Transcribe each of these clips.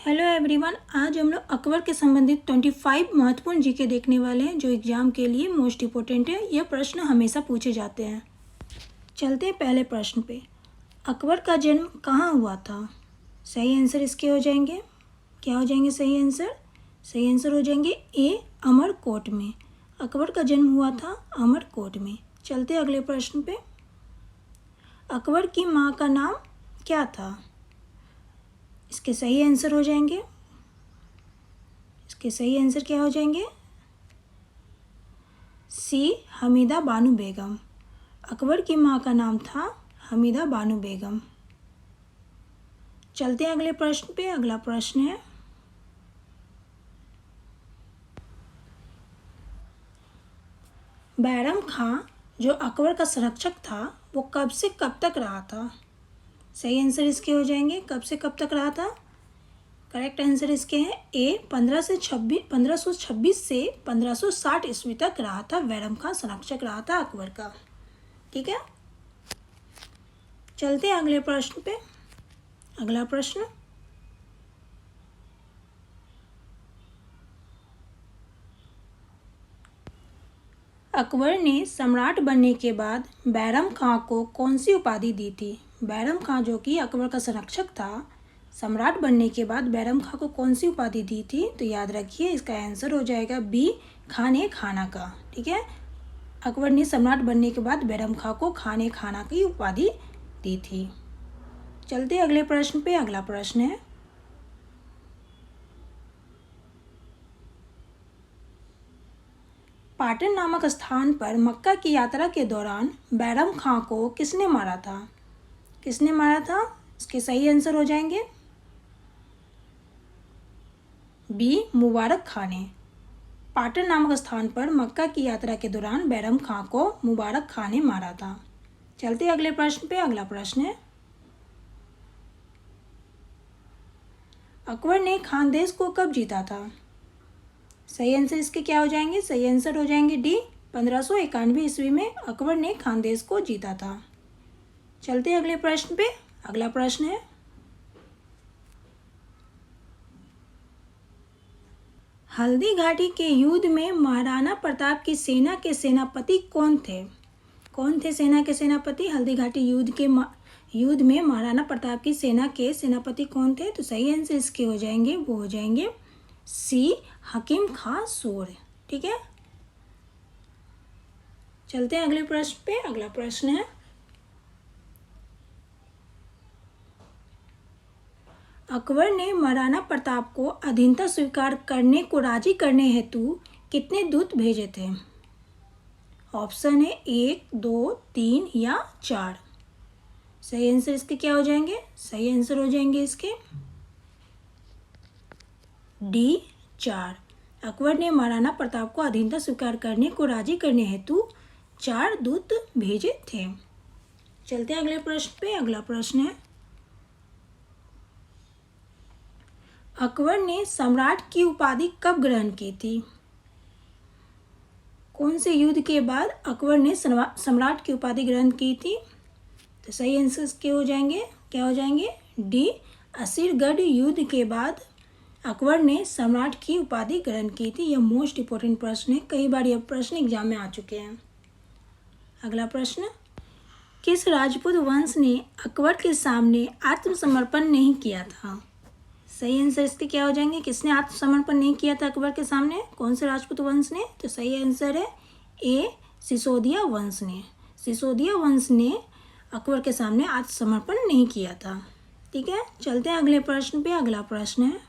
Hello everyone, आज हम लोग अकबर के संबंधित 25 महत्वपूर्ण जीके देखने वाले हैं जो एग्जाम के लिए मोस्ट इम्पोर्टेंट है। यह प्रश्न हमेशा पूछे जाते हैं। चलते हैं पहले प्रश्न पे। अकबर का जन्म कहाँ हुआ था? सही आंसर इसके हो जाएंगे, क्या हो जाएंगे सही आंसर? सही आंसर हो जाएंगे ए, अमरकोट में। अकबर का जन्म हुआ था अमरकोट में। चलते हैं अगले प्रश्न पे। अकबर की माँ का नाम क्या था? इसके सही आंसर हो जाएंगे, इसके सही आंसर क्या हो जाएंगे? सी, हमीदा बानो बेगम। अकबर की माँ का नाम था हमीदा बानो बेगम। चलते हैं अगले प्रश्न पे। अगला प्रश्न है, बैरम खां जो अकबर का संरक्षक था वो कब से कब तक रहा था? सही आंसर इसके हो जाएंगे, कब से कब तक रहा था? करेक्ट आंसर इसके हैं ए, 1526 से 1560 ईस्वी तक रहा था। बैरम खां संरक्षक रहा था अकबर का। ठीक है, चलते हैं अगले प्रश्न पे। अगला प्रश्न, अकबर ने सम्राट बनने के बाद बैरम खां को कौन सी उपाधि दी थी? बैरम खां जो कि अकबर का संरक्षक था, सम्राट बनने के बाद बैरम खां को कौन सी उपाधि दी थी? तो याद रखिए इसका आंसर हो जाएगा बी, खाने खाना का। ठीक है, अकबर ने सम्राट बनने के बाद बैरम खां को खाने खाना की उपाधि दी थी। चलते अगले प्रश्न पे। अगला प्रश्न है, पाटन नामक स्थान पर मक्का की यात्रा के दौरान बैरम खां को किसने मारा था? किसने मारा था? इसके सही आंसर हो जाएंगे बी, मुबारक खां ने। पाटन नामक स्थान पर मक्का की यात्रा के दौरान बैरम खां को मुबारक खां ने मारा था। चलते अगले प्रश्न पे। अगला प्रश्न है, अकबर ने खानदेश को कब जीता था? सही आंसर इसके क्या हो जाएंगे? सही आंसर हो जाएंगे डी, 1591 ईस्वी में अकबर ने खानदेश को जीता था। चलते अगले प्रश्न पे। अगला प्रश्न है, हल्दी घाटी के युद्ध में महाराणा प्रताप की सेना के सेनापति कौन थे? कौन थे सेना के सेनापति? हल्दी घाटी युद्ध में महाराणा प्रताप की सेना के सेनापति कौन थे? तो सही आंसर इसके हो जाएंगे, वो हो जाएंगे सी, हकीम खां सूर। ठीक है, चलते हैं अगले प्रश्न पे। अगला प्रश्न है, अकबर ने महाराणा प्रताप को अधीनता स्वीकार करने को राजी करने हेतु कितने दूत भेजे थे? ऑप्शन है 1, 2, 3 या 4। सही आंसर इसके क्या हो जाएंगे? सही आंसर हो जाएंगे इसके डी, 4। अकबर ने महाराणा प्रताप को अधीनता स्वीकार करने को राजी करने हेतु 4 दूत भेजे थे। चलते हैं अगले प्रश्न पे। अगला प्रश्न है, अकबर ने सम्राट की उपाधि कब ग्रहण की थी? कौन से युद्ध के बाद अकबर ने सम्राट की उपाधि ग्रहण की थी? तो सही आंसर के हो जाएंगे, क्या हो जाएंगे? डी, असीरगढ़ युद्ध के बाद अकबर ने सम्राट की उपाधि ग्रहण की थी। यह मोस्ट इंपोर्टेंट प्रश्न है, कई बार यह प्रश्न एग्जाम में आ चुके हैं। अगला प्रश्न, किस राजपूत वंश ने अकबर के सामने आत्मसमर्पण नहीं किया था? सही आंसर इसके क्या हो जाएंगे? किसने आत्मसमर्पण नहीं किया था अकबर के सामने? कौन से राजपूत वंश ने? तो सही आंसर है ए, सिसोदिया वंश ने। सिसोदिया वंश ने अकबर के सामने आत्मसमर्पण नहीं किया था। ठीक है, चलते हैं अगले प्रश्न पे। अगला प्रश्न है,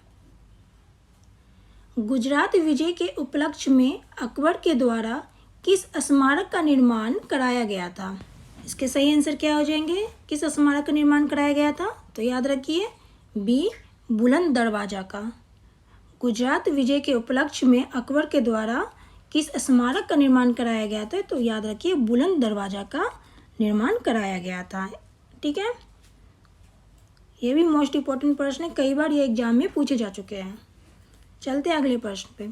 गुजरात विजय के उपलक्ष्य में अकबर के द्वारा किस स्मारक का निर्माण कराया गया था? इसके सही आंसर क्या हो जाएंगे? किस स्मारक का निर्माण कराया गया था? तो याद रखिए बी, बुलंद दरवाजा का। गुजरात विजय के उपलक्ष्य में अकबर के द्वारा किस स्मारक का निर्माण कराया गया था? तो याद रखिए बुलंद दरवाजा का निर्माण कराया गया था। ठीक है, ये भी मोस्ट इम्पोर्टेंट प्रश्न है, कई बार ये एग्जाम में पूछे जा चुके हैं। चलते हैं अगले प्रश्न पे।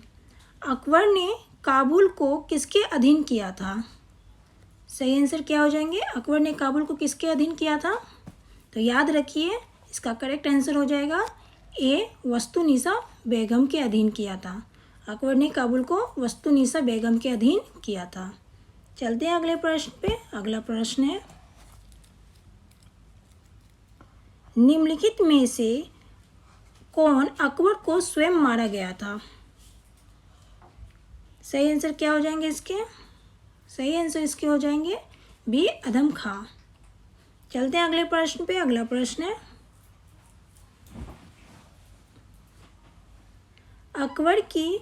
अकबर ने काबुल को किसके अधीन किया था? सही आंसर क्या हो जाएंगे? अकबर ने काबुल को किसके अधीन किया था? तो याद रखिए इसका करेक्ट आंसर हो जाएगा ए वस्तुनिसा बेगम के अधीन किया था। अकबर ने काबुल को वस्तुनिसा बेगम के अधीन किया था। चलते हैं अगले प्रश्न पे। अगला प्रश्न है, निम्नलिखित में से कौन अकबर को स्वयं मारा गया था? सही आंसर क्या हो जाएंगे इसके? सही आंसर इसके हो जाएंगे बी अदम खां। चलते हैं अगले प्रश्न पे। अगला प्रश्न है, अकबर की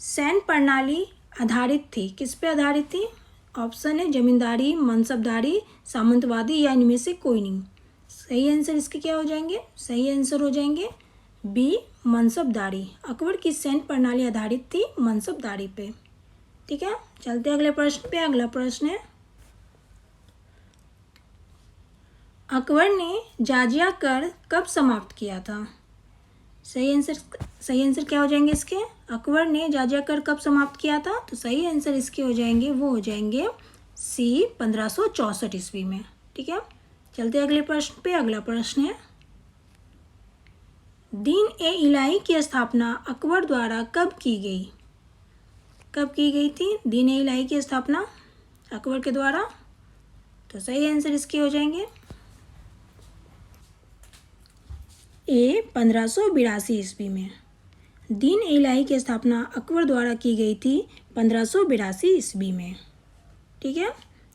सैन्य प्रणाली आधारित थी, किस पे आधारित थी? ऑप्शन है जमींदारी, मनसबदारी, सामंतवादी या इनमें से कोई नहीं। सही आंसर इसके क्या हो जाएंगे? सही आंसर हो जाएंगे बी मनसबदारी। अकबर की सैन्य प्रणाली आधारित थी मनसबदारी पे। ठीक है, चलते हैं अगले प्रश्न पे। अगला प्रश्न है, अकबर ने जाजिया कर कब समाप्त किया था? सही आंसर क्या हो जाएंगे इसके? अकबर ने जाजिया कर कब समाप्त किया था? तो सही आंसर इसके हो जाएंगे, वो हो जाएंगे सी 1564 ईस्वी में। ठीक है, चलते हैं अगले प्रश्न पे। अगला प्रश्न है, दीन ए इलाही की स्थापना अकबर द्वारा कब की गई? कब की गई थी दीन ए इलाही की स्थापना अकबर के द्वारा? तो सही आंसर इसके हो जाएंगे ए 1582 ईस्वी में। दीन ए इलाही की स्थापना अकबर द्वारा की गई थी 1582 ईस्वी में। ठीक है,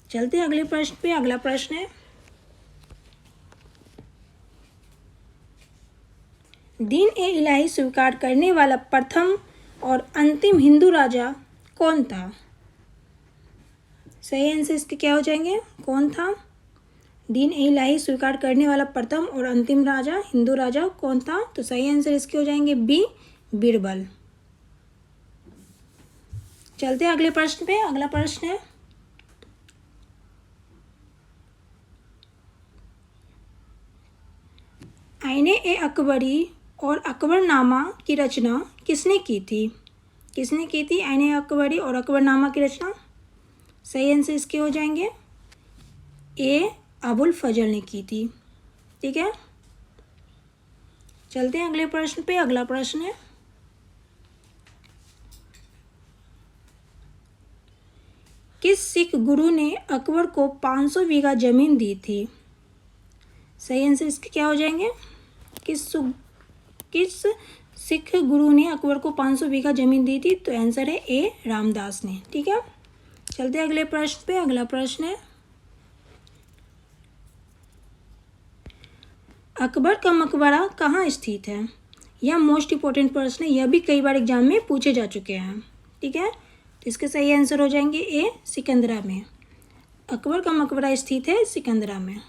चलते हैं अगले प्रश्न पे। अगला प्रश्न है, दीन ए इलाही स्वीकार करने वाला प्रथम और अंतिम हिंदू राजा कौन था? सही आंसर इसके क्या हो जाएंगे? कौन था? दीन ए इलाही स्वीकार करने वाला प्रथम और अंतिम राजा हिंदू राजा कौन था? तो सही आंसर इसके हो जाएंगे बी बीरबल। चलते हैं अगले प्रश्न पे। अगला प्रश्न है, आईने ए अकबरी और अकबरनामा की रचना किसने की थी? किसने की थी आईने अकबरी और अकबरनामा की रचना? सही आंसर इसके हो जाएंगे ए अबुल फजल ने की थी। ठीक है, चलते हैं अगले प्रश्न पे। अगला प्रश्न है, किस सिख गुरु ने अकबर को 500 बीघा जमीन दी थी? सही आंसर इसके क्या हो जाएंगे? किस सिख गुरु ने अकबर को 500 बीघा जमीन दी थी? तो आंसर है ए रामदास ने। ठीक है, चलते हैं अगले प्रश्न पे। अगला प्रश्न है, अकबर का मकबरा कहाँ स्थित है? यह मोस्ट इंपॉर्टेंट प्रश्न है, यह भी कई बार एग्जाम में पूछे जा चुके हैं। ठीक है, तो इसके सही आंसर हो जाएंगे ए सिकंदरा में। अकबर का मकबरा स्थित है सिकंदरा में।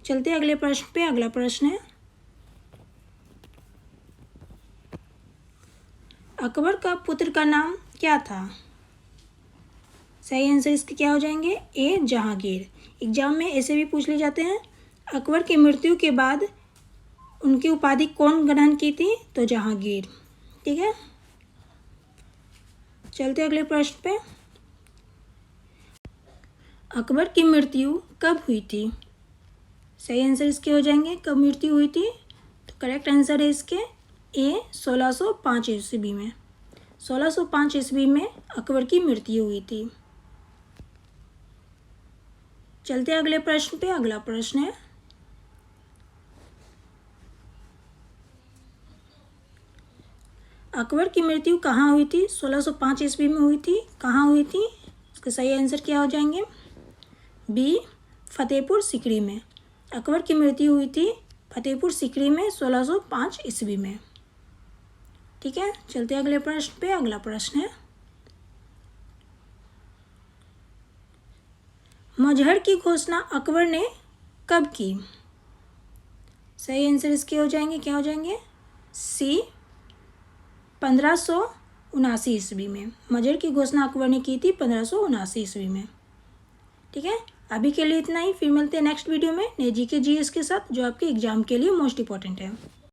चलते हैं अगले प्रश्न पे। अगला प्रश्न है, अकबर का पुत्र का नाम क्या था? सही आंसर इसके क्या हो जाएंगे? ए जहांगीर। एग्जाम में ऐसे भी पूछ ले जाते हैं, अकबर की मृत्यु के बाद उनकी उपाधि कौन ग्रहण की थी? तो जहांगीर। ठीक है, चलते अगले प्रश्न पे। अकबर की मृत्यु कब हुई थी? सही आंसर इसके हो जाएंगे कब मृत्यु हुई थी? तो करेक्ट आंसर है इसके ए 1605 ईस्वी में। 1605 ईस्वी में अकबर की मृत्यु हुई थी। चलते हैं अगले प्रश्न पे। अगला प्रश्न है, अकबर की मृत्यु कहाँ हुई थी? 1605 ईस्वी में हुई थी। कहाँ हुई थी? इसका सही आंसर क्या हो जाएंगे? बी फतेहपुर सीकरी में। अकबर की मृत्यु हुई थी फतेहपुर सीकरी में 1605 ईस्वी में। ठीक है, चलते हैं अगले प्रश्न पे। अगला प्रश्न है, मजहर की घोषणा अकबर ने कब की? सही आंसर इसके हो जाएंगे क्या हो जाएंगे? सी 1579 ईस्वी में। मजहर की घोषणा अकबर ने की थी 1579 ईस्वी में। ठीक है, अभी के लिए इतना ही। फिर मिलते हैं नेक्स्ट वीडियो में नए जीके जीएस के साथ, जो आपके एग्जाम के लिए मोस्ट इंपॉर्टेंट है।